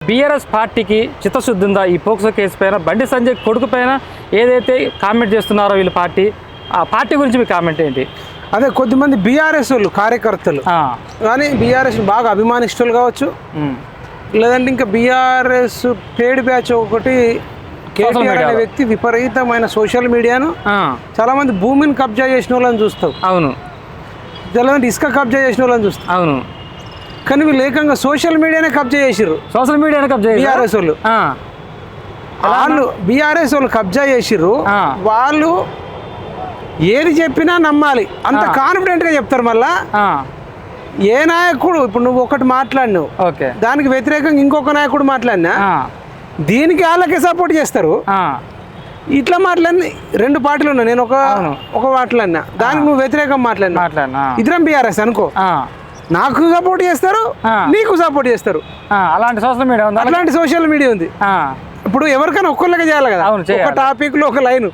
BRS పార్టీకి చిత్తశుద్ధి ఉందా ఈ పోక్సో కేసు పైన? బండి సంజయ్ కొడుకు పైన ఏదైతే కామెంట్ చేస్తున్నారో వీళ్ళ పార్టీ, ఆ పార్టీ గురించి మీ కామెంట్ ఏంటి? అదే కొద్దిమంది బీఆర్ఎస్ వాళ్ళు కార్యకర్తలు కానీ బీఆర్ఎస్ బాగా అభిమానిస్తులు కావచ్చు, లేదంటే ఇంకా బీఆర్ఎస్ పేడ్ బ్యాచ్ ఒకటి కేటీఆర్ అనే వ్యక్తి విపరీతమైన సోషల్ మీడియాను చాలా మంది భూమిని కబ్జా చేసిన వాళ్ళని చూస్తావు. అవును. లేదంటే ఇసుక కబ్జా చేసిన వాళ్ళని చూస్తావు. అవును. కానీ వీళ్ళు ఏకంగా సోషల్ మీడియానే కబ్జా చేసిర్రు. సోషల్ మీడియానే కబ్జా బీఆర్ఎస్ వాళ్ళు బీఆర్ఎస్ వాళ్ళు కబ్జా చేసిర్రు. వాళ్ళు ఏది చెప్పినా నమ్మాలి, అంత కాన్ఫిడెంట్గా చెప్తారు. మళ్ళా ఏ నాయకుడు ఇప్పుడు నువ్వు ఒకటి మాట్లాడినావు, దానికి వ్యతిరేకంగా ఇంకొక నాయకుడు మాట్లాడినా దీనికి వాళ్ళకే సపోర్ట్ చేస్తారు. ఇట్లా మాట్లాడి 2 పార్టీలు ఉన్నాయి. నేను ఒక మాట్లాడినా, దానికి నువ్వు వ్యతిరేకం మాట్లాడినా, ఇద్దరం బీఆర్ఎస్ అనుకో, నాకు సపోర్ట్ చేస్తారు, నీకు సపోర్ట్ చేస్తారు. అలాంటి సోషల్ మీడియా ఉంది. ఇప్పుడు ఎవరికైనా ఒక్కళ్ళకే చేయాలి కదా, ఒక టాపిక్ లో ఒక లైన్.